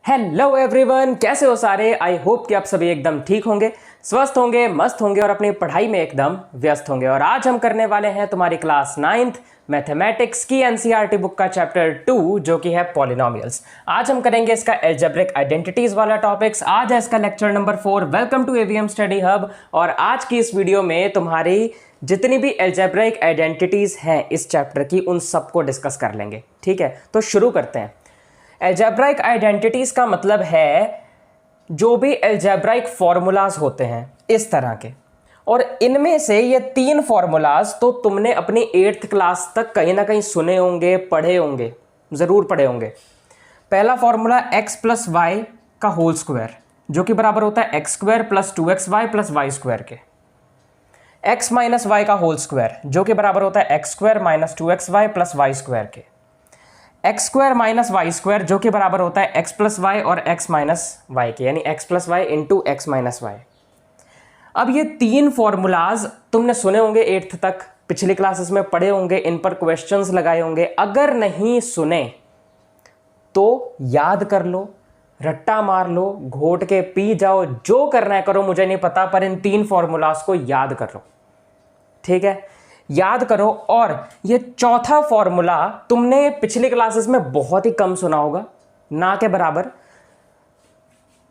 Hello everyone, कैसे हो सारे। आई होप कि आप सभी एकदम ठीक होंगे, स्वस्थ होंगे, मस्त होंगे और अपनी पढ़ाई में एकदम व्यस्त होंगे। और आज हम करने वाले हैं तुम्हारी क्लास 9th मैथमेटिक्स की एनसीईआरटी बुक का चैप्टर 2 जो कि है पॉलिनोमियल्स। आज हम करेंगे इसका एल्जेब्रिक आइडेंटिटीज वाला टॉपिक्स। आज है इसका lecture number 4। Welcome to AVM study hub. और आज की इस वीडियो में तुम्हारी जितनी भी एल्जेब्रिक आइडेंटिटीज हैं इस चैप्टर की, उन सबको डिस्कस कर लेंगे। ठीक है, तो शुरू करते हैं। एल्जेब्राइक आइडेंटिटीज का मतलब है जो भी एल्जेब्राइक फॉर्मूलाज होते हैं इस तरह के, और इनमें से ये 3 फॉर्मूलाज तो तुमने अपनी 8th क्लास तक कहीं ना कहीं सुने होंगे, पढ़े होंगे, जरूर पढ़े होंगे। पहला फॉर्मूला x प्लस वाई का होल स्क्वायर जो कि बराबर होता है x square plus 2xy plus y square के। x माइनस वाई का होल स्क्वायर जो कि बराबर होता है x square minus 2xy plus y square के। X square minus y square जो कि बराबर होता है एक्स प्लस वाई और एक्स माइनस वाई के, यानी x plus y into x minus y. अब ये 3 फॉर्मूलाज तुमने सुने होंगे 8th तक, पिछली क्लासेस में पढ़े होंगे, इन पर क्वेश्चंस लगाए होंगे। अगर नहीं सुने तो याद कर लो, रट्टा मार लो, घोट के पी जाओ, जो करना है करो, मुझे नहीं पता, पर इन 3 फॉर्मूलाज को याद कर लो। ठीक है, याद करो। और ये चौथा फॉर्मूला तुमने पिछली क्लासेस में बहुत ही कम सुना होगा, ना के बराबर,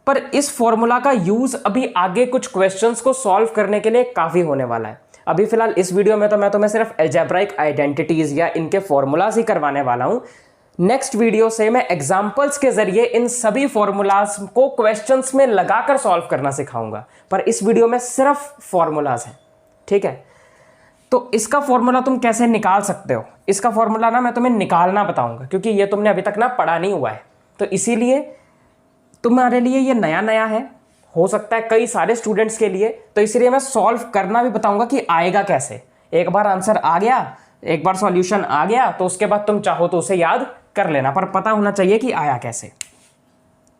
पर इस फॉर्मूला का यूज अभी आगे कुछ क्वेश्चंस को सॉल्व करने के लिए काफी होने वाला है। अभी फिलहाल इस वीडियो में तो मैं तुम्हें सिर्फ एल्जेब्राइक आइडेंटिटीज या इनके फॉर्मूलाज ही करवाने वाला हूं। नेक्स्ट वीडियो से मैं एग्जांपल्स के जरिए इन सभी फॉर्मूलाज को क्वेश्चंस में लगाकर सॉल्व करना सिखाऊंगा, पर इस वीडियो में सिर्फ फॉर्मूलाज हैं। ठीक है, तो इसका फॉर्मूला तुम कैसे निकाल सकते हो, इसका फॉर्मूला ना मैं तुम्हें निकालना बताऊंगा, क्योंकि ये तुमने अभी तक ना पढ़ा नहीं हुआ है, तो इसीलिए तुम्हारे लिए ये नया नया है, हो सकता है कई सारे स्टूडेंट्स के लिए, तो इसलिए मैं सॉल्व करना भी बताऊंगा कि आएगा कैसे। एक बार आंसर आ गया, एक बार सॉल्यूशन आ गया, तो उसके बाद तुम चाहो तो उसे याद कर लेना, पर पता होना चाहिए कि आया कैसे।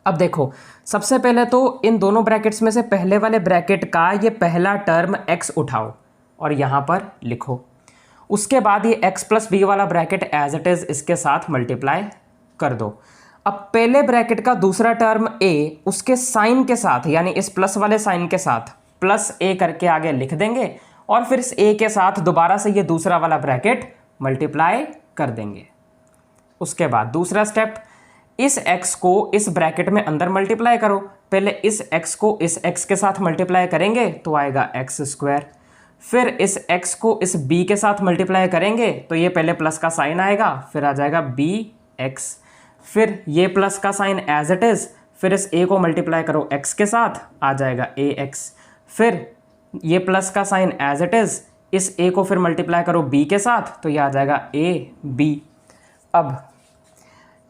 अब देखो, सबसे पहले तो इन दोनों ब्रैकेट्स में से पहले वाले ब्रैकेट का ये पहला टर्म x उठाओ और यहां पर लिखो। उसके बाद ये x प्लस बी वाला ब्रैकेट एज इट इज इसके साथ मल्टीप्लाई कर दो। अब पहले ब्रैकेट का दूसरा टर्म a उसके साइन के साथ, यानी इस प्लस वाले साइन के साथ प्लस a करके आगे लिख देंगे, और फिर इस a के साथ दोबारा से ये दूसरा वाला ब्रैकेट मल्टीप्लाई कर देंगे। उसके बाद दूसरा स्टेप, इस x को इस ब्रैकेट में अंदर मल्टीप्लाई करो। पहले इस x को इस x के साथ मल्टीप्लाई करेंगे तो आएगा एक्स स्क्वायर, फिर इस x को इस b के साथ मल्टीप्लाई करेंगे तो ये पहले प्लस का साइन आएगा, फिर आ जाएगा bx, फिर ये प्लस का साइन एज इट इज, फिर इस a को मल्टीप्लाई करो x के साथ, आ जाएगा ax, फिर ये प्लस का साइन एज इट इज, इस a को फिर मल्टीप्लाई करो b के साथ, तो ये आ जाएगा ab। अब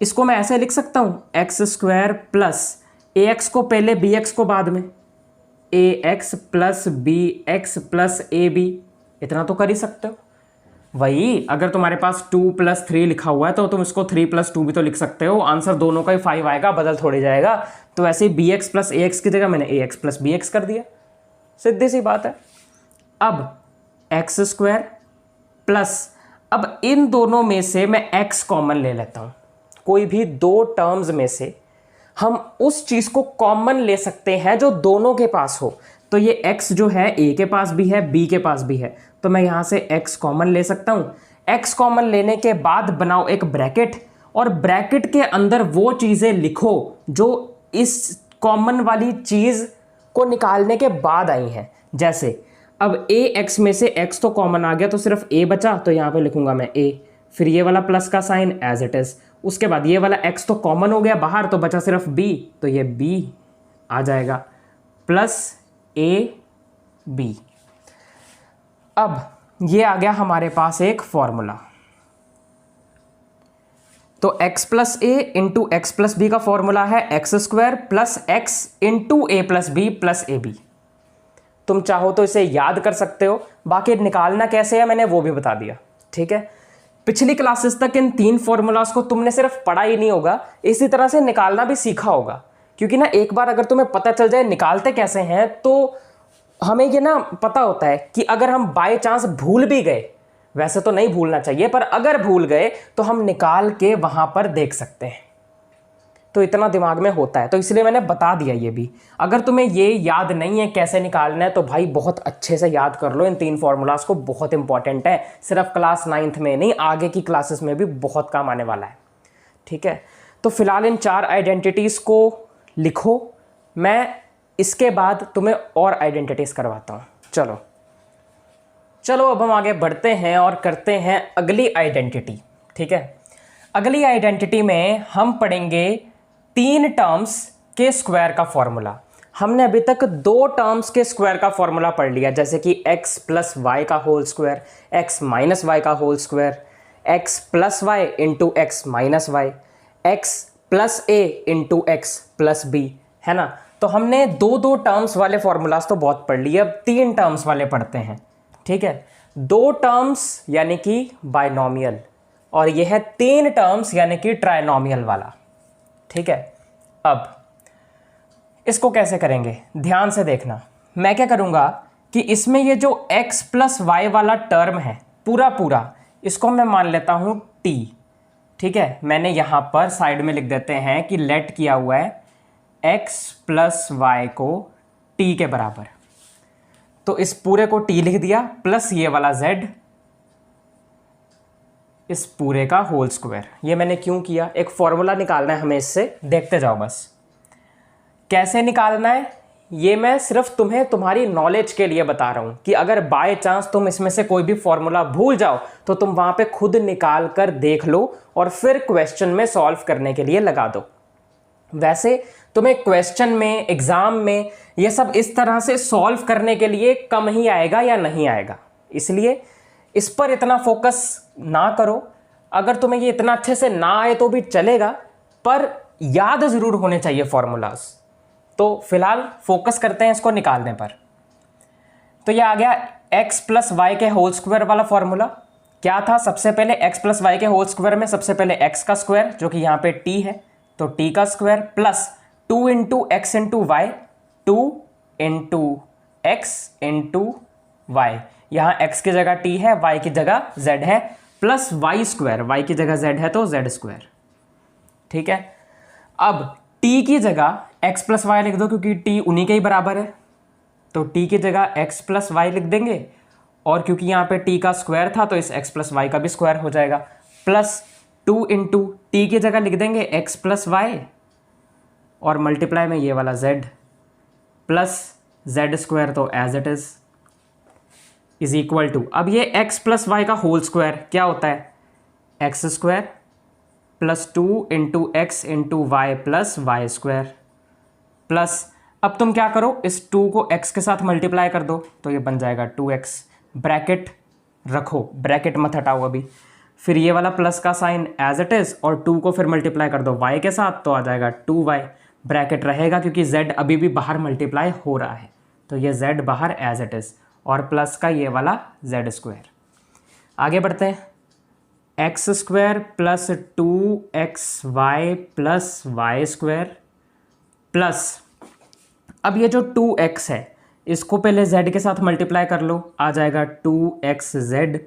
इसको मैं ऐसे लिख सकता हूँ, एक्स स्क्वायर प्लस ax को पहले bx को बाद में, ax plus bx plus ab, इतना तो कर ही सकते हो। वही अगर तुम्हारे पास 2 प्लस 3 लिखा हुआ है तो तुम इसको 3 प्लस 2 भी तो लिख सकते हो, आंसर दोनों का ही 5 आएगा, बदल थोड़ी जाएगा। तो ऐसे ही bx प्लस ax की जगह मैंने ax प्लस bx कर दिया, सीधी सी बात है। अब एक्स स्क्वायर प्लस, अब इन दोनों में से मैं x कॉमन ले लेता हूं, कोई भी 2 टर्म्स में से हम उस चीज को कॉमन ले सकते हैं जो दोनों के पास हो। तो ये x जो है a के पास भी है, b के पास भी है, तो मैं यहां से x कॉमन ले सकता हूं। x कॉमन लेने के बाद बनाओ एक ब्रैकेट, और ब्रैकेट के अंदर वो चीजें लिखो जो इस कॉमन वाली चीज को निकालने के बाद आई हैं। जैसे अब ax में से x तो कॉमन आ गया, तो सिर्फ a बचा, तो यहां पे लिखूंगा मैं a, फिर ये वाला प्लस का साइन एज इट इज, उसके बाद ये वाला x तो कॉमन हो गया बाहर, तो बचा सिर्फ b, तो ये b आ जाएगा प्लस ab। अब ये आ गया हमारे पास एक फॉर्मूला। तो x plus a into x plus b का फॉर्मूला है x square plus x into a plus b plus a b. तुम चाहो तो इसे याद कर सकते हो, बाकी निकालना कैसे है मैंने वो भी बता दिया। ठीक है, पिछली क्लासेस तक इन 3 फॉर्मूलाज को तुमने सिर्फ पढ़ा ही नहीं होगा, इसी तरह से निकालना भी सीखा होगा। क्योंकि ना एक बार अगर तुम्हें पता चल जाए निकालते कैसे हैं, तो हमें ये ना पता होता है कि अगर हम बाय चांस भूल भी गए, वैसे तो नहीं भूलना चाहिए, पर अगर भूल गए तो हम निकाल के वहां पर देख सकते हैं। तो इतना दिमाग में होता है, तो इसलिए मैंने बता दिया ये भी। अगर तुम्हें ये याद नहीं है कैसे निकालना है तो भाई बहुत अच्छे से याद कर लो इन 3 फॉर्मूलाज को, बहुत इंपॉर्टेंट है, सिर्फ क्लास 9th में नहीं, आगे की क्लासेस में भी बहुत काम आने वाला है। ठीक है, तो फिलहाल इन 4 आइडेंटिटीज़ को लिखो, मैं इसके बाद तुम्हें और आइडेंटिटीज़ करवाता हूँ। चलो अब हम आगे बढ़ते हैं और करते हैं अगली आइडेंटिटी। ठीक है, अगली आइडेंटिटी में हम पढ़ेंगे 3 टर्म्स के स्क्वायर का फॉर्मूला। हमने अभी तक 2 टर्म्स के स्क्वायर का फॉर्मूला पढ़ लिया, जैसे कि x प्लस वाई का whole square, x minus y का whole square, x plus y into x minus y, x plus A into x plus B, है ना। तो हमने 2 टर्म्स वाले फॉर्मूलाज तो बहुत पढ़ लिए, अब 3 टर्म्स वाले पढ़ते हैं। ठीक है, 2 टर्म्स यानी कि बाइनोमियल, और यह है 3 टर्म्स यानी कि ट्राइनोमियल वाला। ठीक है, अब इसको कैसे करेंगे ध्यान से देखना। मैं क्या करूंगा कि इसमें ये जो x प्लस वाई वाला टर्म है पूरा इसको मैं मान लेता हूं t। ठीक है, मैंने यहां पर साइड में लिख देते हैं कि लेट किया हुआ है x प्लस वाई को t के बराबर, तो इस पूरे को t लिख दिया प्लस ये वाला z इस पूरे का होल स्क्वायर। ये मैंने क्यों किया, एक फॉर्मूला निकालना है हमें, इससे देखते जाओ बस कैसे निकालना है। ये मैं सिर्फ तुम्हें तुम्हारी नॉलेज के लिए बता रहा हूं कि अगर बाय चांस तुम इसमें से कोई भी फॉर्मूला भूल जाओ तो तुम वहां पे खुद निकाल कर देख लो और फिर क्वेश्चन में सॉल्व करने के लिए लगा दो। वैसे तुम्हें क्वेश्चन में, एग्जाम में ये सब इस तरह से सॉल्व करने के लिए कम ही आएगा या नहीं आएगा, इसलिए इस पर इतना फोकस ना करो। अगर तुम्हें ये इतना अच्छे से ना आए तो भी चलेगा, पर याद जरूर होने चाहिए फॉर्मूलाज। तो फिलहाल फोकस करते हैं इसको निकालने पर। तो ये आ गया x प्लस वाई के होल स्क्वायर वाला फॉर्मूला। क्या था, सबसे पहले x प्लस वाई के होल स्क्वायर में सबसे पहले x का स्क्वायर जो कि यहाँ पे t है, तो t का square plus 2 into x into y, 2 into x into y, यहाँ x की जगह t है, y की जगह z है, प्लस वाई स्क्वायर, y की जगह z है तो z स्क्वायर। ठीक है, अब t की जगह x प्लस वाई लिख दो क्योंकि t उन्हीं के ही बराबर है, तो t की जगह x प्लस वाई लिख देंगे, और क्योंकि यहाँ पे t का स्क्वायर था तो इस x प्लस वाई का भी स्क्वायर हो जाएगा, प्लस 2 इंटू टी की जगह लिख देंगे x प्लस वाई, और मल्टीप्लाई में ये वाला z प्लस z स्क्वायर, तो as it is equal to, अब ये x प्लस वाई का होल स्क्वायर क्या होता है, x square plus 2 into x into y plus y square, plus अब तुम क्या करो, इस 2 को x के साथ मल्टीप्लाई कर दो तो ये बन जाएगा 2x, ब्रैकेट रखो, ब्रैकेट मत हटाओ अभी, फिर ये वाला प्लस का साइन एज इट इज, और 2 को फिर मल्टीप्लाई कर दो y के साथ तो आ जाएगा 2y, ब्रैकेट रहेगा क्योंकि z अभी भी बाहर मल्टीप्लाई हो रहा है, तो ये z बाहर एज इट इज, और प्लस का ये वाला z स्क्वायर। आगे बढ़ते हैं, x square plus 2xy plus y square, plus अब ये जो 2x है इसको पहले z के साथ मल्टीप्लाई कर लो, आ जाएगा 2xz,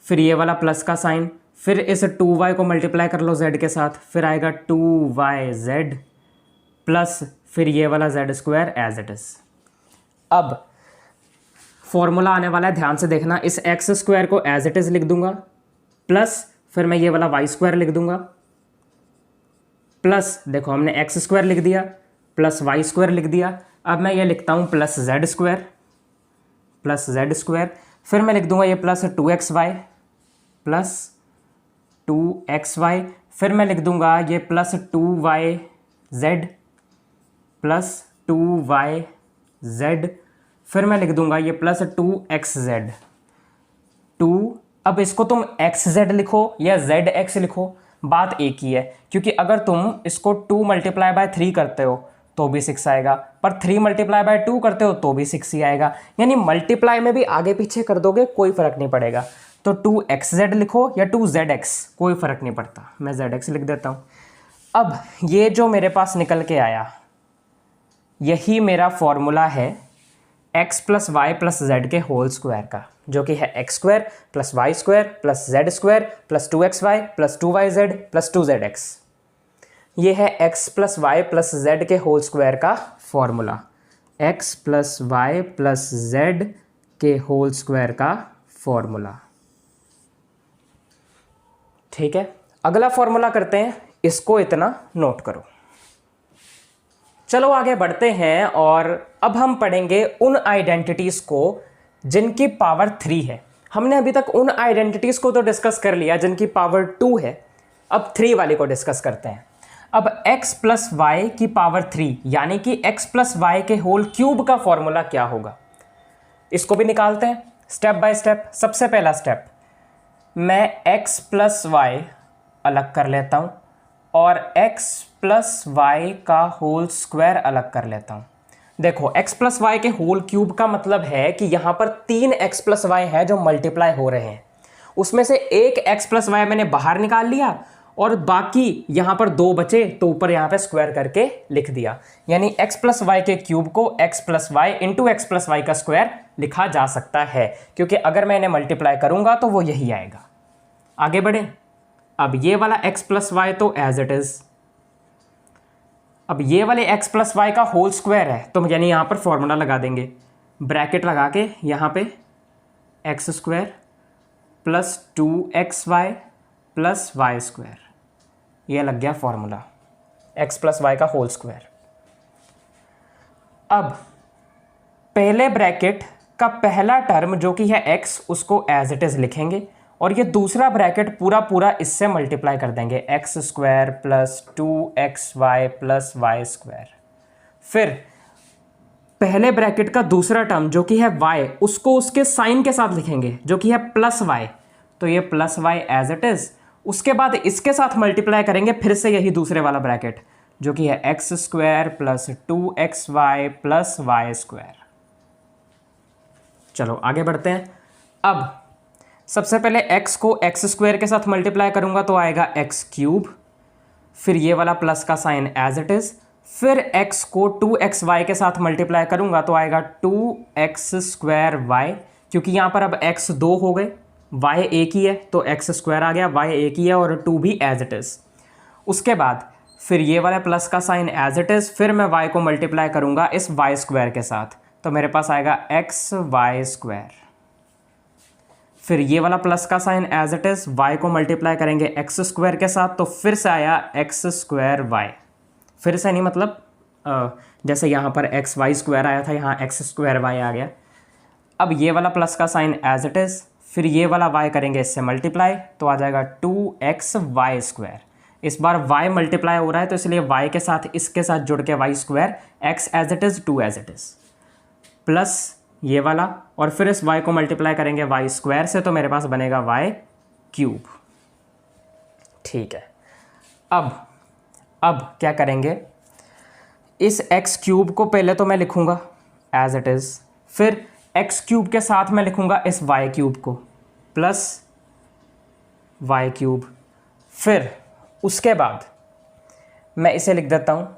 फिर ये वाला प्लस का साइन, फिर इस 2y को मल्टीप्लाई कर लो z के साथ, फिर आएगा 2yz, प्लस फिर ये वाला z square as it is. अब फॉर्मूला आने वाला है, ध्यान से देखना, इस x स्क्वायर को एज इट इज लिख दूंगा, प्लस फिर मैं ये वाला y स्क्वायर लिख दूंगा, प्लस देखो हमने x स्क्वायर लिख दिया प्लस वाई स्क्वायर लिख दिया, अब मैं ये लिखता हूँ प्लस z स्क्वायर, फिर मैं लिख दूंगा ये प्लस 2xy प्लस 2xy, फिर मैं लिख दूंगा ये प्लस 2yz प्लस 2yz, फिर मैं लिख दूंगा ये प्लस 2xz 2, अब इसको तुम xz लिखो या zx लिखो, बात एक ही है, क्योंकि अगर तुम इसको 2 मल्टीप्लाई बाय 3 करते हो तो भी 6 आएगा, पर 3 मल्टीप्लाई बाय 2 करते हो तो भी 6 ही आएगा, यानी मल्टीप्लाई में भी आगे पीछे कर दोगे कोई फ़र्क नहीं पड़ेगा। तो 2xz लिखो या 2zx, कोई फ़र्क नहीं पड़ता, मैं zx लिख देता हूँ। अब ये जो मेरे पास निकल के आया यही मेरा फॉर्मूला है x plus y plus z के होल स्क्वायर का, जो कि है x square plus y square plus z square plus 2xy plus 2yz plus 2zx। ये है x plus y plus z के होल स्क्वायर का formula, x plus y plus z के होल स्क्वायर का फॉर्मूला। ठीक है, अगला फॉर्मूला करते हैं, इसको इतना नोट करो। चलो आगे बढ़ते हैं और अब हम पढ़ेंगे उन आइडेंटिटीज को जिनकी पावर 3 है। हमने अभी तक उन आइडेंटिटीज को तो डिस्कस कर लिया जिनकी पावर 2 है, अब 3 वाली को डिस्कस करते हैं। अब x प्लस वाई की पावर 3 यानी कि x प्लस वाई के होल क्यूब का फॉर्मूला क्या होगा, इसको भी निकालते हैं स्टेप बाय स्टेप। सबसे पहला स्टेप, मैं x प्लस वाई अलग कर लेता हूं और x प्लस वाई का होल स्क्वायर अलग कर लेता हूं। देखो x प्लस वाई के होल क्यूब का मतलब है कि यहां पर 3 x प्लस वाई है जो मल्टीप्लाई हो रहे हैं, उसमें से एक x प्लस वाई मैंने बाहर निकाल लिया और बाकी यहां पर 2 बचे तो ऊपर यहां पे स्क्वायर करके लिख दिया। यानी x प्लस वाई के क्यूब को x plus y into x plus y का स्क्वायर लिखा जा सकता है, क्योंकि अगर मैं इन्हें मल्टीप्लाई करूंगा तो वो यही आएगा। आगे बढ़े, अब ये वाला x प्लस वाई तो एज इट इज, अब ये वाले x प्लस वाई का होल स्क्वायर है तो यानी यहाँ पर फॉर्मूला लगा देंगे, ब्रैकेट लगा के यहाँ पे x square plus 2xy plus y square, ये लग गया फॉर्मूला x प्लस वाई का होल स्क्वायर। अब पहले ब्रैकेट का पहला टर्म जो कि है x उसको एज इट इज लिखेंगे और ये दूसरा ब्रैकेट पूरा पूरा इससे मल्टीप्लाई कर देंगे, x square plus 2xy plus y square. फिर पहले ब्रैकेट का दूसरा टर्म जो कि है y उसको उसके साइन के साथ लिखेंगे जो कि है प्लस y, तो ये plus y as it is. उसके बाद इसके साथ मल्टीप्लाई करेंगे फिर से यही दूसरे वाला ब्रैकेट जो कि है x square plus 2xy plus y square. चलो आगे बढ़ते हैं। अब सबसे पहले x को एक्स स्क्वायर के साथ मल्टीप्लाई करूंगा तो आएगा x क्यूब, फिर ये वाला प्लस का साइन एज इट इज, फिर x को 2xy के साथ मल्टीप्लाई करूंगा तो आएगा 2x स्क्वायर y, क्योंकि यहाँ पर अब x 2 हो गए, y एक ही है तो x स्क्वायर आ गया, y एक ही है और 2 भी एज इट इज। उसके बाद फिर ये वाला प्लस का साइन एज इट इज, फिर मैं y को मल्टीप्लाई करूंगा इस y स्क्वायर के साथ तो मेरे पास आएगा एक्स वाई स्क्वायर। फिर ये वाला प्लस का sign as it is, y को मल्टीप्लाई करेंगे एक्स स्क्वायर के साथ तो फिर से आया एक्स स्क्वायर वाई, फिर से नहीं मतलब जैसे यहाँ पर एक्स वाई स्क्वायर आया था यहाँ एक्स स्क्वायर वाई आ गया। अब ये वाला प्लस का साइन एज इट इज, फिर ये वाला y करेंगे इससे मल्टीप्लाई तो आ जाएगा 2x वाई स्क्वायर। इस बार y मल्टीप्लाई हो रहा है तो इसलिए y के साथ इसके साथ जुड़ के y square, x as it is 2 as it is, plus ये वाला और फिर इस y को मल्टीप्लाई करेंगे y स्क्वायर से तो मेरे पास बनेगा y क्यूब। ठीक है, अब क्या करेंगे, इस x क्यूब को पहले तो मैं लिखूंगा एज इट इज, फिर x क्यूब के साथ मैं लिखूंगा इस y क्यूब को प्लस y क्यूब, फिर उसके बाद मैं इसे लिख देता हूँ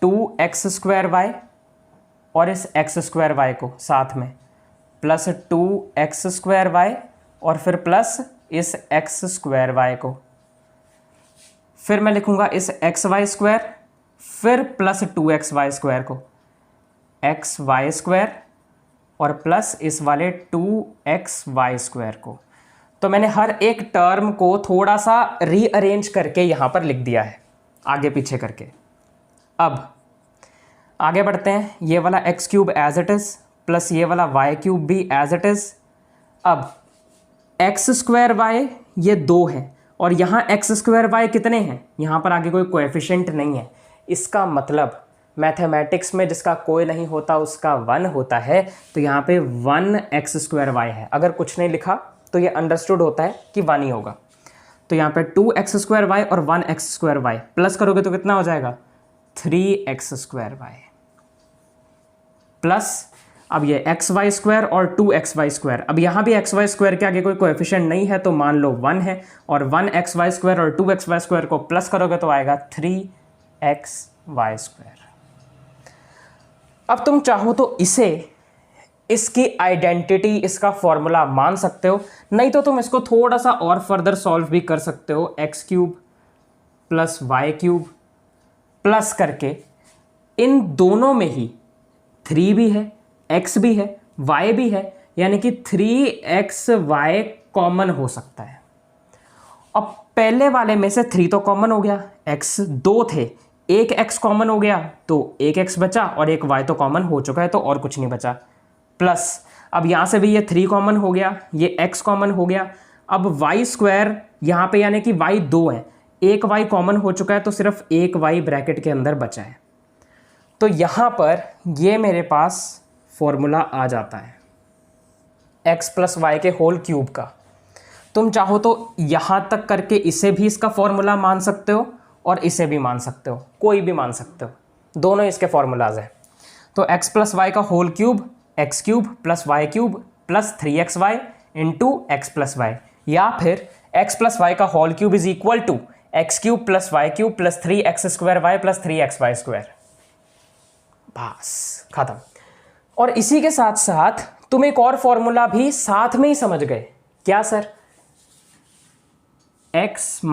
2x स्क्वायर वाई और इस x स्क्वायर वाई को साथ में प्लस 2x स्क्वायर वाई और फिर प्लस इस x स्क्वायर वाई को, फिर मैं लिखूंगा इस एक्स वाई स्क्वायर, फिर प्लस 2x वाई स्क्वायर को एक्स वाई स्क्वायर और प्लस इस वाले 2x वाई स्क्वायर को। तो मैंने हर एक टर्म को थोड़ा सा रीअरेंज करके यहाँ पर लिख दिया है आगे पीछे करके। अब आगे बढ़ते हैं, ये वाला x cube as it is plus ये वाला वाई क्यूब भी एज इट इज़। अब एक्स स्क्वायर वाई ये 2 है और यहाँ एक्स स्क्वायर वाई कितने हैं, यहाँ पर आगे कोई कोएफिशिएंट नहीं है, इसका मतलब मैथमेटिक्स में जिसका कोई नहीं होता उसका 1 होता है, तो यहाँ पे 1x स्क्वायर वाई है। अगर कुछ नहीं लिखा तो ये अंडरस्टूड होता है कि 1 ही होगा। तो यहाँ पे 2x स्क्वायर वाई और 1x स्क्वायर वाई प्लस करोगे तो कितना हो जाएगा 3x स्क्वायर वाई, प्लस अब ये एक्स वाई स्क्वायर और 2x वाई स्क्वायर। अब यहाँ भी एक्स वाई स्क्वायर के आगे कोई कोएफिशिएंट नहीं है तो मान लो 1 है, और 1x वाई स्क्वायर और 2x वाई स्क्वायर को प्लस करोगे तो आएगा 3x वाई स्क्वायर। अब तुम चाहो तो इसे इसकी आइडेंटिटी इसका फॉर्मूला मान सकते हो, नहीं तो तुम इसको थोड़ा सा और फर्दर सॉल्व भी कर सकते हो। X cube plus y cube plus करके इन दोनों में ही 3 भी है, x भी है, y भी है, यानी कि 3xy कॉमन हो सकता है। अब पहले वाले में से 3 तो कॉमन हो गया, x 2 थे, एक x कॉमन हो गया तो एक x बचा और एक y तो कॉमन हो चुका है तो और कुछ नहीं बचा। प्लस अब यहाँ से भी ये 3 कॉमन हो गया, ये x कॉमन हो गया। अब वाई स्क्वायर यहाँ पे यानी कि y 2 है, एक y कॉमन हो चुका है तो सिर्फ एक y ब्रैकेट के अंदर बचा है। तो यहाँ पर ये मेरे पास फॉर्मूला आ जाता है x प्लस वाई के होल क्यूब का। तुम चाहो तो यहाँ तक करके इसे भी इसका फॉर्मूला मान सकते हो और इसे भी मान सकते हो, कोई भी मान सकते हो, दोनों इसके फॉर्मूलाज हैं। तो x प्लस वाई का whole cube x cube plus y cube plus 3xy into x plus y, या फिर x प्लस वाई का whole cube is equal to x cube plus y cube plus 3x square y plus 3xy square. बस खत्म। और इसी के साथ साथ तुम एक और फॉर्मूला भी साथ में ही समझ गए। क्या सर? x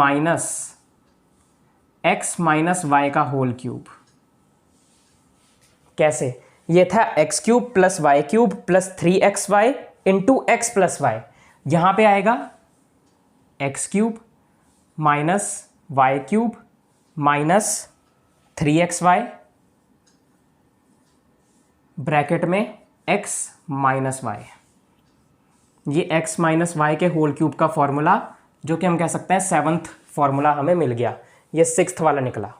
माइनस वाई का होल क्यूब। कैसे? ये था x cube plus y cube plus 3xy into x plus y, यहां पे आएगा x cube minus y cube minus 3xy bracket में x माइनस वाई। ये x माइनस वाई के होल क्यूब का फॉर्मूला जो कि हम कह सकते हैं 7th फॉर्मूला हमें मिल गया, ये 6th वाला निकला।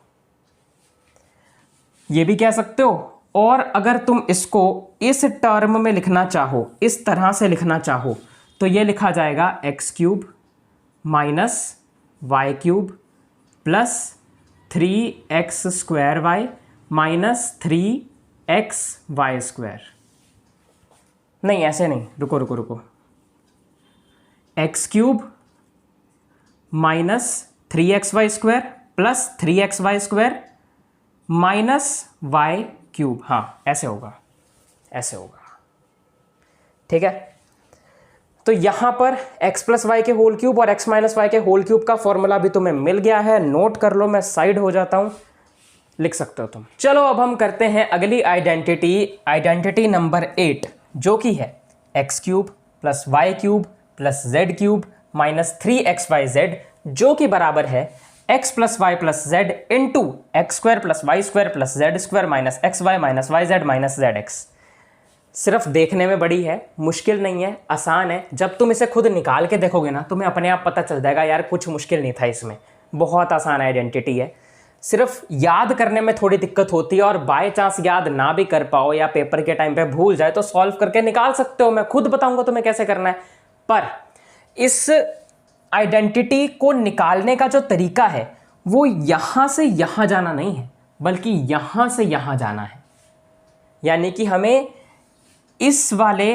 ये भी कह सकते हो, और अगर तुम इसको इस टर्म में लिखना चाहो, इस तरह से लिखना चाहो, तो ये लिखा जाएगा x cube minus y cube plus 3x square y minus 3xy square. नहीं, ऐसे नहीं, रुको रुको रुको, x cube minus 3xy square plus 3xy square minus y cube. हाँ, ऐसे होगा, ऐसे होगा, ठीक है। तो यहां पर x प्लस वाई के होल क्यूब और x माइनस वाई के होल क्यूब का फॉर्मूला भी तुम्हें मिल गया है। नोट कर लो, मैं साइड हो जाता हूं, लिख सकते हो तुम। चलो अब हम करते हैं अगली आइडेंटिटी नंबर 8, जो कि है x cube plus y cube plus z cube minus 3xyz, जो कि बराबर है x plus y plus z into x square plus y square plus z square minus x y minus y z minus z x. सिर्फ देखने में बड़ी है, मुश्किल नहीं है, आसान है। जब तुम इसे खुद निकाल के देखोगे ना, तुम्हें अपने आप पता चल जाएगा यार कुछ मुश्किल नहीं था इसमें, बहुत आसान आइडेंटिटी है। सिर्फ याद करने में थोड़ी दिक्कत होती है, और बाय चांस याद ना भी कर पाओ या पेपर के टाइम पे भूल जाए तो सॉल्व करके निकाल सकते हो। मैं खुद बताऊंगा तुम्हें कैसे करना है। पर इस आइडेंटिटी को निकालने का जो तरीका है वो यहां से यहां जाना नहीं है, बल्कि यहां से यहां जाना है। यानी कि हमें इस वाले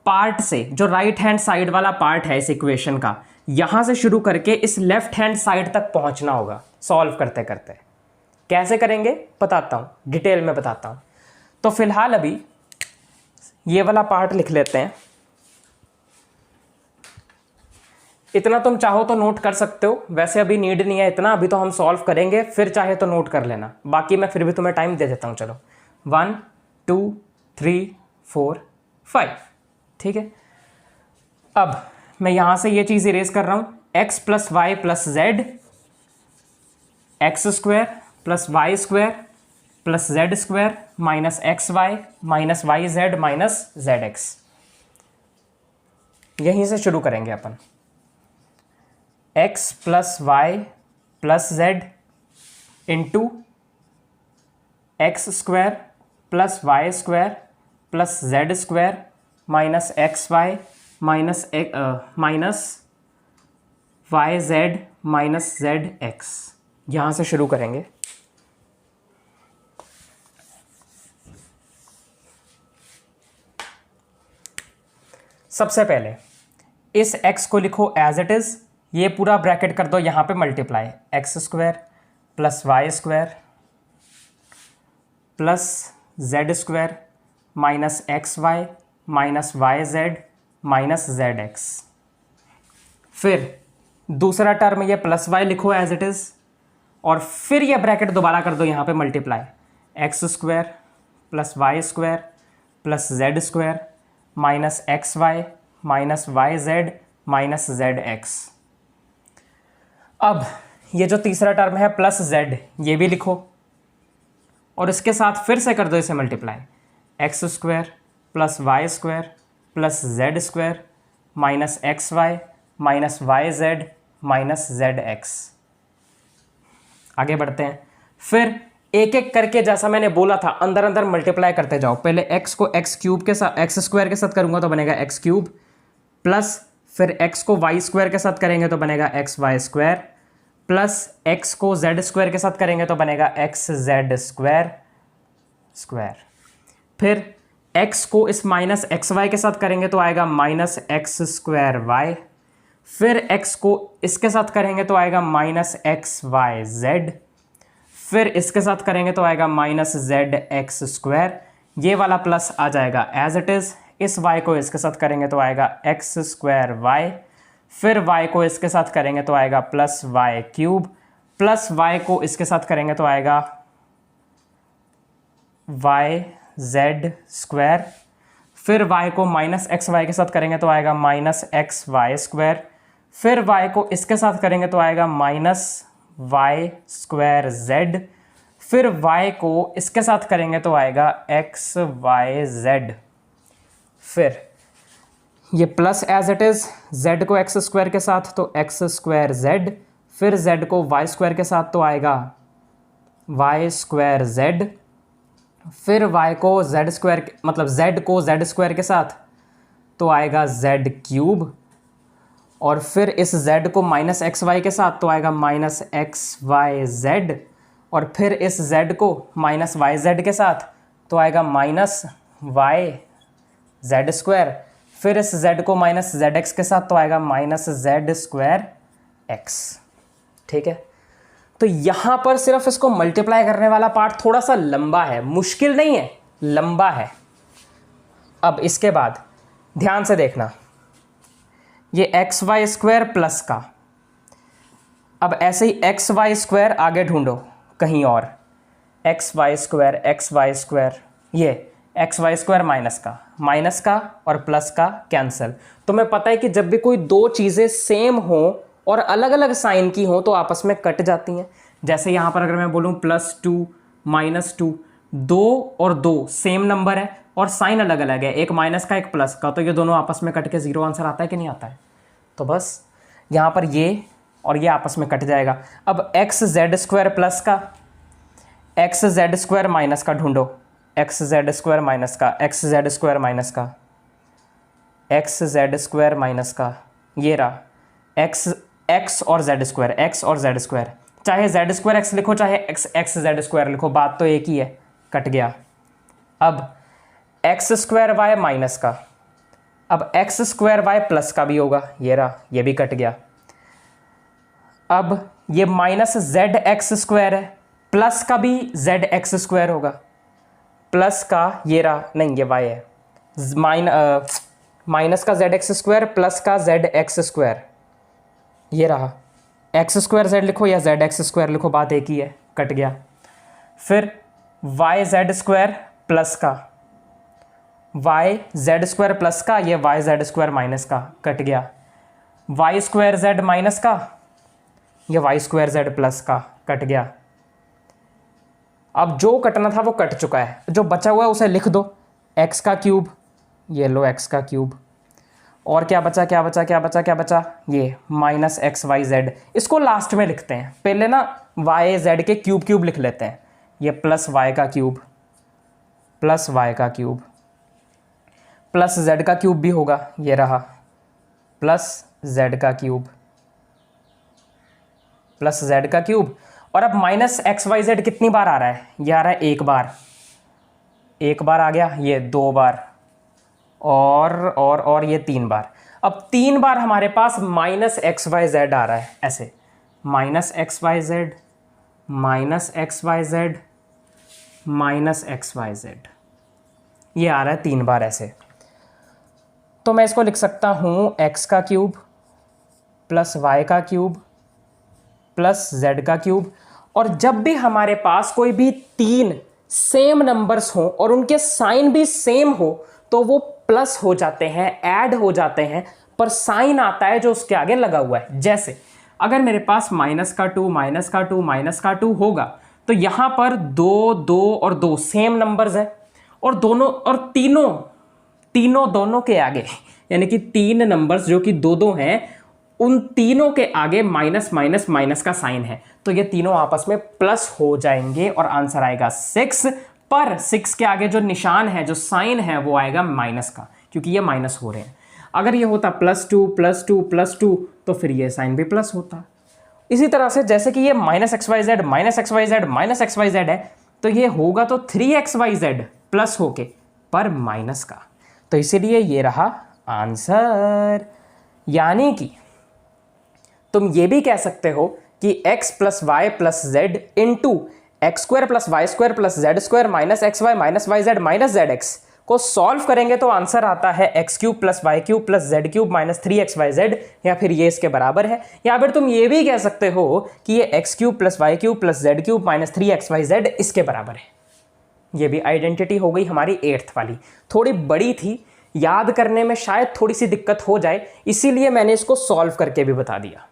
पार्ट से, जो राइट हैंड साइड वाला पार्ट है इस इक्वेशन का, यहां से शुरू करके इस लेफ्ट हैंड साइड तक पहुंचना होगा सॉल्व करते करते। कैसे करेंगे बताता हूं, डिटेल में बताता हूं। तो फिलहाल अभी ये वाला पार्ट लिख लेते हैं। इतना तुम चाहो तो नोट कर सकते हो, वैसे अभी नीड नहीं है इतना, अभी तो हम सॉल्व करेंगे, फिर चाहे तो नोट कर लेना, बाकी मैं फिर भी तुम्हें टाइम दे देता हूं। चलो 1 2 3 4 5, ठीक है। अब मैं यहां से ये चीज इरेज कर रहा हूं, x plus y plus z, x square plus y square plus z square minus x y minus y z minus z x. यहीं से शुरू करेंगे अपन। X plus y plus z into x square plus y square plus z square minus x y minus y z minus z x. यहाँ से शुरू करेंगे। सबसे पहले इस x को लिखो एज इट इज, ये पूरा ब्रैकेट कर दो यहाँ पे multiply, x square plus y square plus z square minus x y minus y z minus z x. फिर दूसरा टर्म ये प्लस वाई लिखो एज इट इज, और फिर ये ब्रैकेट दोबारा कर दो यहाँ पे multiply, x square plus y square plus z square minus x y minus y z minus z x. अब ये जो तीसरा टर्म है प्लस जेड, ये भी लिखो और इसके साथ फिर से कर दो इसे multiply, x square plus y square plus z square minus x y minus y z minus z x. आगे बढ़ते हैं, फिर एक एक करके जैसा मैंने बोला था अंदर अंदर मल्टीप्लाई करते जाओ। पहले x को एक्स क्यूब के साथ, एक्स स्क्वायर के साथ करूंगा तो बनेगा एक्स क्यूब, प्लस फिर x को वाई स्क्वायर के साथ करेंगे तो बनेगा x y square, plus x को जेड स्क्वायर के साथ करेंगे तो बनेगा एक्स जेड स्क्वायर स्क्वायर। फिर x को इस माइनस एक्स वाई के साथ करेंगे तो आएगा माइनस एक्स स्क्वायर वाई, फिर x को इसके साथ करेंगे तो आएगा माइनस एक्स वाई जेड, फिर इसके साथ करेंगे तो आएगा माइनस जेड एक्स स्क्वायर। ये वाला प्लस आ जाएगा एज इट इज़, इस y को इसके साथ करेंगे तो आएगा एक्स स्क्वायर वाई, फिर y को इसके साथ करेंगे तो आएगा plus y cube, plus y को इसके साथ करेंगे तो आएगा वाई जेड स्क्वायर, फिर y को माइनस एक्स वाई के साथ करेंगे तो आएगा माइनस एक्स वाई स्क्वायर, फिर y को इसके साथ करेंगे तो आएगा माइनस वाई स्क्वायर जेड, फिर y को इसके साथ करेंगे तो आएगा एक्स वाई जेड। फिर ये plus as it is, z को एक्स स्क्वायर के साथ तो एक्स स्क्वायर जेड, फिर z को वाई स्क्वायर के साथ तो आएगा वाई स्क्वायर जेड, फिर y को z स्क्वायर मतलब z को z स्क्वायर के साथ तो आएगा z क्यूब, और फिर इस z को माइनस एक्स वाई के साथ तो आएगा माइनस एक्स वाई जेड, और फिर इस z को माइनस वाई जेड के साथ तो आएगा माइनस वाई जेड स्क्वायर, फिर इस z को माइनस जेड एक्स के साथ तो आएगा माइनस जेड स्क्वायर एक्स। ठीक है, तो यहाँ पर सिर्फ इसको मल्टीप्लाई करने वाला पार्ट थोड़ा सा लंबा है, मुश्किल नहीं है, लंबा है। अब इसके बाद ध्यान से देखना, ये एक्स वाई स्क्वायर प्लस का, अब ऐसे ही एक्स वाई स्क्वायर आगे ढूंढो कहीं और, एक्स वाई स्क्वायर, ये एक्स वाई स्क्वायर माइनस का और प्लस का कैंसिल। तुम्हें पता है कि जब भी कोई दो चीज़ें सेम हो और अलग अलग साइन की हो तो आपस में कट जाती हैं। जैसे यहाँ पर अगर मैं बोलूँ +2 -2, 2 और 2 सेम नंबर है और साइन अलग अलग है, एक माइनस का एक प्लस का, तो ये दोनों आपस में कट के 0 आंसर आता है कि नहीं आता है। तो बस यहाँ पर ये और ये आपस में कट जाएगा। अब एक्स जेड स्क्वायर प्लस का, एक्स जेड स्क्वायर माइनस का ढूंढो, एक्स जेड स्क्वायर माइनस का, एक्स जेड स्क्वायर माइनस का, एक्स जेड स्क्वायर माइनस का, ये रहा एक्स और जेड स्क्वायर, एक्स और जेड स्क्वायर, चाहे जेड स्क्वायर एक्स लिखो चाहे एक्स जेड स्क्वायर लिखो, बात तो एक ही है, कट गया। अब एक्स स्क्वायर वाई माइनस का, अब एक्स स्क्वायर वाई प्लस का भी होगा, ये रहा, ये भी कट गया। अब ये माइनस जेड एक्स स्क्वायर है, प्लस का भी जेड एक्स स्क्वायर होगा, प्लस का ये रहा, नहीं ये वाई है, माइनस का जेड एक्स स्क्वायर प्लस का जेड एक्स स्क्वायर, ये रहा, एक्स स्क्वायर जेड लिखो या जेड एक्स स्क्वायर लिखो, बात एक ही है, कट गया। फिर वाई जेड स्क्वायर प्लस का, वाई जेड स्क्वायर प्लस का, ये वाई जेड स्क्वायर माइनस का, कट गया। वाई स्क्वायर जेड माइनस का, ये वाई स्क्वायर जेड प्लस का, कट गया। अब जो कटना था वो कट चुका है, जो बचा हुआ है उसे लिख दो, एक्स का क्यूब, ये लो एक्स का क्यूब, और क्या बचा क्या बचा क्या बचा क्या बचा, ये माइनस एक्स वाई जेड, इसको लास्ट में लिखते हैं, पहले ना वाई जेड के क्यूब क्यूब लिख लेते हैं, ये प्लस वाई का क्यूब, प्लस वाई का क्यूब, प्लस जेड का क्यूब भी होगा, ये रहा, प्लस जेड का क्यूब, प्लस जेड का क्यूब। और अब माइनस एक्स वाई जेड कितनी बार आ रहा है, ये आ रहा है एक बार आ गया, ये 2 बार, और ये 3 बार। अब 3 बार हमारे पास माइनस एक्स वाई जेड आ रहा है, ऐसे minus x y z minus x y z minus x y z, ये आ रहा है 3 बार ऐसे। तो मैं इसको लिख सकता हूँ एक्स का क्यूब प्लस वाई का क्यूब प्लस जेड का क्यूब, और जब भी हमारे पास कोई भी तीन सेम नंबर्स हो और उनके साइन भी सेम हो तो वो प्लस हो जाते हैं, ऐड हो जाते हैं, पर साइन आता है जो उसके आगे लगा हुआ है। जैसे अगर मेरे पास माइनस का टू माइनस का टू माइनस का टू होगा तो यहां पर दो दो और दो सेम नंबर्स है और दोनों और तीनों तीनों दोनों के आगे यानी कि तीन नंबर्स जो कि दो दो हैं उन तीनों के आगे माइनस माइनस माइनस का साइन है, तो ये तीनों आपस में प्लस हो जाएंगे और आंसर आएगा 6। पर 6 के आगे जो निशान है, जो साइन है, वो आएगा माइनस का, क्योंकि ये माइनस हो रहे हैं। अगर ये होता +2 +2 +2 तो फिर ये साइन भी प्लस होता। इसी तरह से जैसे कि ये -xyz -xyz है तो ये होगा तो 3xyz प्लस होके पर माइनस का, तो इसीलिए ये रहा आंसर। यानी कि तुम ये भी कह सकते हो कि x + y + z into x² + y² + z² - xy - yz - zx को सॉल्व करेंगे तो आंसर आता है x³ + y³ + z³ - 3xyz, या फिर ये इसके बराबर है। या फिर तुम ये भी कह सकते हो कि ये x³ + y³ + z³ - 3xyz इसके बराबर है। ये भी आइडेंटिटी हो गई हमारी 8th वाली। थोड़ी बड़ी थी, याद करने में शायद थोड़ी सी दिक्कत हो जाए, इसीलिए मैंने इसको सॉल्व करके भी बता दिया।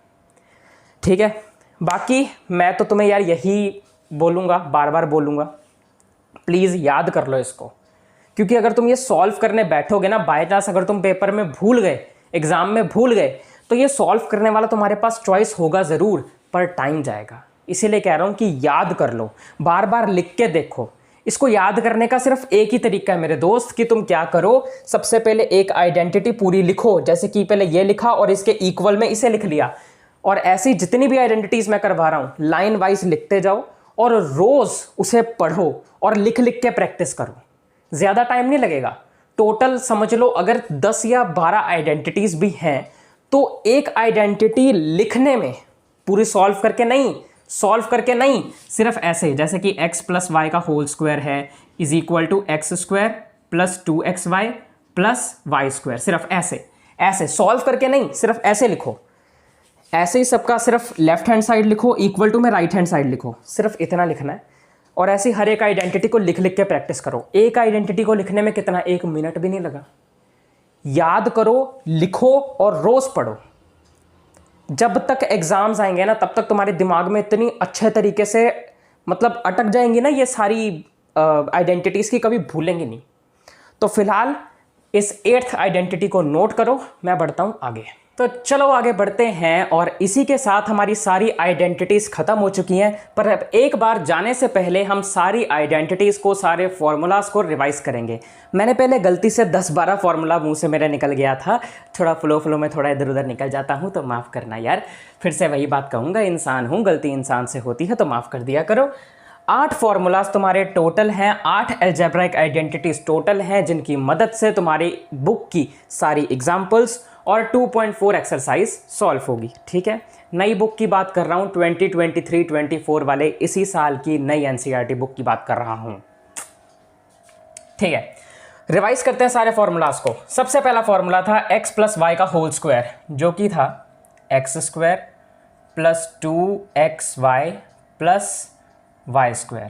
ठीक है, बाकी मैं तो तुम्हें यार यही बोलूँगा, बार बार बोलूँगा, प्लीज़ याद कर लो इसको, क्योंकि अगर तुम ये सॉल्व करने बैठोगे ना, बाय चांस अगर तुम पेपर में भूल गए, एग्जाम में भूल गए, तो ये सॉल्व करने वाला तुम्हारे पास चॉइस होगा ज़रूर, पर टाइम जाएगा। इसीलिए कह रहा हूँ कि याद कर लो, बार बार लिख के देखो। इसको याद करने का सिर्फ एक ही तरीका है मेरे दोस्त, कि तुम क्या करो, सबसे पहले एक आइडेंटिटी पूरी लिखो, जैसे कि पहले ये लिखा और इसके इक्वल में इसे लिख लिया, और ऐसी जितनी भी आइडेंटिटीज मैं करवा रहा हूँ लाइन वाइज लिखते जाओ और रोज उसे पढ़ो और लिख लिख के प्रैक्टिस करो। ज़्यादा टाइम नहीं लगेगा। टोटल समझ लो अगर 10 या 12 आइडेंटिटीज भी हैं तो एक आइडेंटिटी लिखने में, पूरी सॉल्व करके नहीं, सिर्फ ऐसे जैसे कि x + y का होल स्क्वायर है is equal to x² + 2xy + y², सिर्फ ऐसे सॉल्व करके नहीं, सिर्फ ऐसे लिखो। ऐसे ही सबका सिर्फ लेफ्ट हैंड साइड लिखो, इक्वल टू में राइट हैंड साइड लिखो, सिर्फ इतना लिखना है। और ऐसे हर एक आइडेंटिटी को लिख लिख के प्रैक्टिस करो। एक आइडेंटिटी को लिखने में कितना, 1 मिनट भी नहीं लगा। याद करो, लिखो और रोज पढ़ो। जब तक एग्जाम्स आएंगे ना तब तक तुम्हारे दिमाग में इतनी अच्छे तरीके से मतलब अटक जाएंगी ना ये सारी आइडेंटिटीज की, कभी भूलेंगे नहीं। तो फिलहाल इस 8th आइडेंटिटी को नोट करो, मैं बढ़ता हूं आगे। तो चलो आगे बढ़ते हैं, और इसी के साथ हमारी सारी आइडेंटिटीज़ ख़त्म हो चुकी हैं। पर अब एक बार जाने से पहले हम सारी आइडेंटिटीज़ को, सारे फॉर्मूलाज़ को रिवाइज़ करेंगे। मैंने पहले गलती से 10-12 फार्मूला मुंह से मेरे निकल गया था, थोड़ा फ्लो में थोड़ा इधर उधर निकल जाता हूँ तो माफ़ करना यार। फिर से वही बात कहूँगा, इंसान हूँ, गलती इंसान से होती है, तो माफ़ कर दिया करो। 8 फार्मूलाज तुम्हारे टोटल हैं, 8 अलजेब्राइक आइडेंटिटीज़ टोटल हैं, जिनकी मदद से तुम्हारी बुक की सारी एग्जाम्पल्स और 2.4 एक्सरसाइज सॉल्व होगी। ठीक है, नई बुक की बात कर रहा हूँ, 2023-24 वाले इसी साल की नई एनसीईआरटी बुक की बात कर रहा हूँ। ठीक है, रिवाइज करते हैं सारे फॉर्मूलाज को। सबसे पहला फॉर्मूला था x + y का होल स्क्वायर, जो कि था x² + 2xy + y²।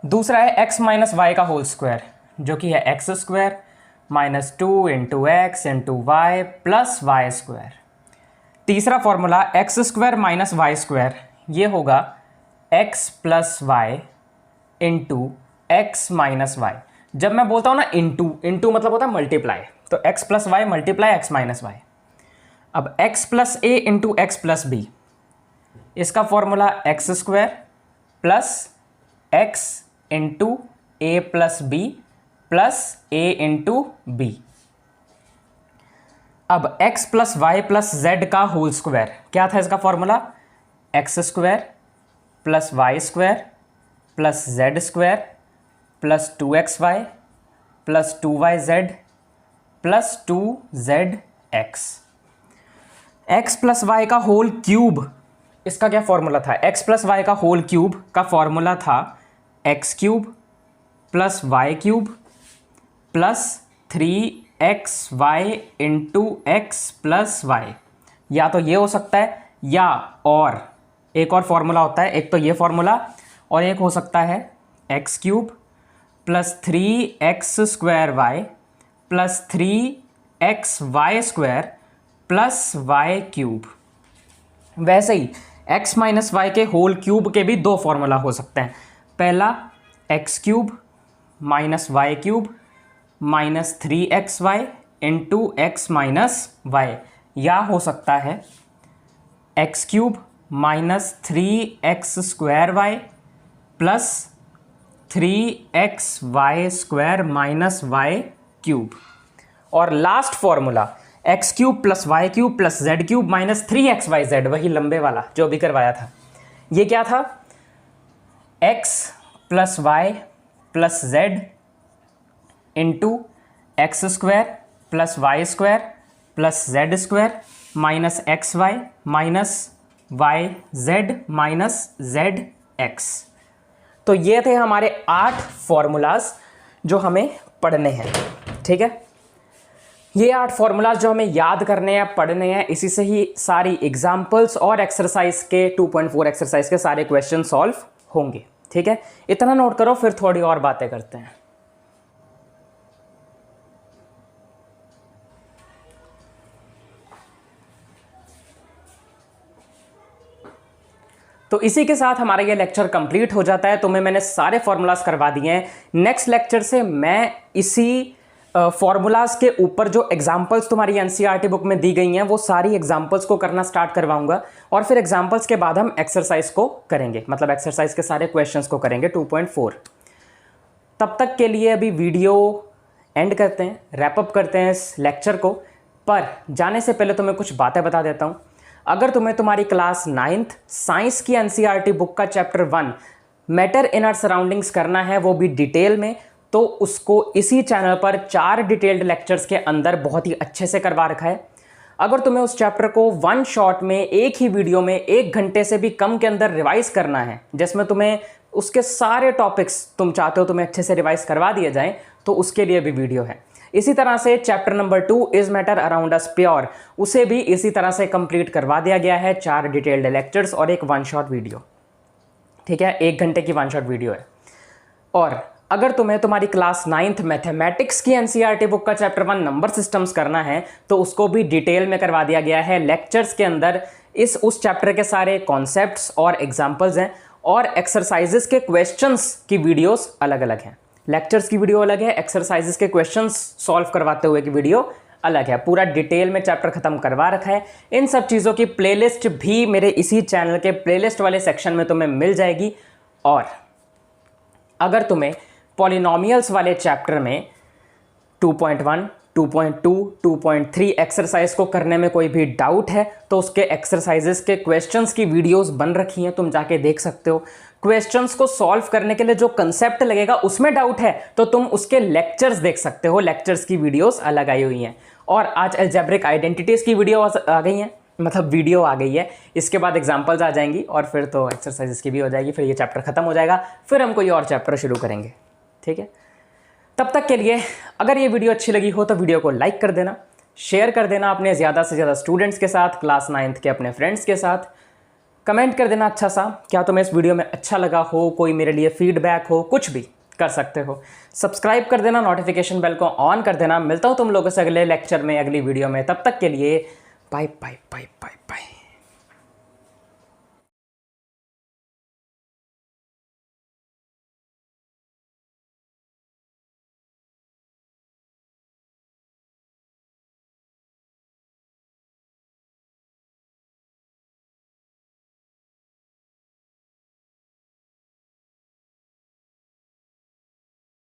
दूसरा है x - y का होल स्क्वायर, जो कि है x² - 2 × x × y + y²। तीसरा फॉर्मूला x² - y², ये होगा x + y × x - y। जब मैं बोलता हूँ ना इंटू मतलब होता है मल्टीप्लाई, तो x + y × x - y। अब x + a × x + b, इसका formula x² + x × a + b + a × b। अब x + y + z का होल स्क्वायर, क्या था इसका formula? x² + y² + z² + 2xy + 2yz + 2zx। x + y का होल क्यूब, इसका क्या फॉर्मूला था? x + y का होल क्यूब का फॉर्मूला था x³ + y³ + 3xy × x + y। या तो ये हो सकता है या और एक और फॉर्मूला होता है, एक तो ये फॉर्मूला और एक हो सकता है x cube plus 3x² y plus 3xy² plus y cube. वैसे ही x माइनस वाई के होल क्यूब के भी दो फॉर्मूला हो सकते हैं। पहला x cube minus y cube minus 3xy into x minus y, या हो सकता है x cube minus 3x² plus 3xy² minus y cube. और last formula x cube plus y cube plus z cube minus 3xyz, वही लंबे वाला जो अभी करवाया था। ये क्या था? x plus y plus z into x² plus y² plus z² minus xy minus yz minus zx। तो ये थे हमारे 8 फॉर्मूलाज जो हमें पढ़ने हैं। ठीक है, ये 8 फॉर्मूलाज जो हमें याद करने हैं, पढ़ने हैं, इसी से ही सारी एग्जाम्पल्स और एक्सरसाइज के 2.4 एक्सरसाइज के सारे क्वेश्चन सॉल्व होंगे। ठीक है, इतना नोट करो, फिर थोड़ी और बातें करते हैं। तो इसी के साथ हमारा ये लेक्चर कंप्लीट हो जाता है। तुम्हें मैंने सारे फॉर्मूलाज करवा दिए हैं। नेक्स्ट लेक्चर से मैं इसी फॉर्मूलाज के ऊपर जो एग्जाम्पल्स तुम्हारी एनसीईआरटी बुक में दी गई हैं वो सारी एग्जाम्पल्स को करना स्टार्ट करवाऊंगा, और फिर एग्जाम्पल्स के बाद हम एक्सरसाइज को करेंगे, मतलब एक्सरसाइज के सारे क्वेश्चंस को करेंगे 2.4। तब तक के लिए अभी वीडियो एंड करते हैं, रैपअप करते हैं इस लेक्चर को। पर जाने से पहले तुम्हें कुछ बातें बता देता हूँ। अगर तुम्हें तुम्हारी क्लास 9th साइंस की एनसीईआरटी बुक का chapter 1 matter in our surroundings करना है, वो भी डिटेल में, तो उसको इसी चैनल पर 4 डिटेल्ड लेक्चर्स के अंदर बहुत ही अच्छे से करवा रखा है। अगर तुम्हें उस चैप्टर को वन शॉट में, एक ही वीडियो में 1 घंटे से भी कम के अंदर रिवाइज करना है, जिसमें तुम्हें उसके सारे टॉपिक्स तुम चाहते हो तुम्हें अच्छे से रिवाइज करवा दिए जाएं, तो उसके लिए भी वीडियो है। इसी तरह से chapter number 2 is matter around us pure, उसे भी इसी तरह से कंप्लीट करवा दिया गया है। 4 डिटेल्ड लेक्चर्स और एक वन शॉट वीडियो। ठीक है, 1 घंटे की वन शॉट वीडियो है। और अगर तुम्हें तुम्हारी क्लास 9th मैथमेटिक्स की एनसीईआरटी बुक का चैप्टर 1 नंबर सिस्टम्स करना है, तो उसको भी डिटेल में करवा दिया गया है। लेक्चर्स के अंदर उस चैप्टर के सारे कॉन्सेप्ट्स और एग्जाम्पल्स हैं, और एक्सरसाइजेस के क्वेश्चंस की वीडियोस अलग अलग हैं। लेक्चर्स की वीडियो अलग है, एक्सरसाइजेस के क्वेश्चंस सॉल्व करवाते हुए की वीडियो अलग है। पूरा डिटेल में चैप्टर खत्म करवा रखा है। इन सब चीज़ों की प्लेलिस्ट भी मेरे इसी चैनल के प्लेलिस्ट वाले सेक्शन में तुम्हें मिल जाएगी। और अगर तुम्हें पॉलिनोमियल्स वाले चैप्टर में 2.1, 2.2, 2.3 एक्सरसाइज को करने में कोई भी डाउट है, तो उसके एक्सरसाइजेस के क्वेश्चंस की वीडियोस बन रखी हैं, तुम जाके देख सकते हो। क्वेश्चंस को सॉल्व करने के लिए जो कंसेप्ट लगेगा उसमें डाउट है, तो तुम उसके लेक्चर्स देख सकते हो। लेक्चर्स की वीडियोस अलग आई हुई हैं। और आज अलजेब्रिक आइडेंटिटीज़ की वीडियो आ गई हैं, मतलब वीडियो आ गई है। इसके बाद एग्जाम्पल्स आ जाएंगी, और फिर तो एक्सरसाइजेस की भी हो जाएगी। फिर ये चैप्टर खत्म हो जाएगा, फिर हम कोई और चैप्टर शुरू करेंगे। ठीक है, तब तक के लिए अगर ये वीडियो अच्छी लगी हो तो वीडियो को लाइक कर देना, शेयर कर देना अपने ज़्यादा से ज़्यादा स्टूडेंट्स के साथ, क्लास 9th के अपने फ्रेंड्स के साथ। कमेंट कर देना अच्छा सा, क्या तुम्हें इस वीडियो में अच्छा लगा हो, कोई मेरे लिए फीडबैक हो, कुछ भी कर सकते हो। सब्सक्राइब कर देना, नोटिफिकेशन बेल को ऑन कर देना। मिलता हूँ तुम लोगों से अगले लेक्चर में, अगली वीडियो में। तब तक के लिए bye bye bye bye bye.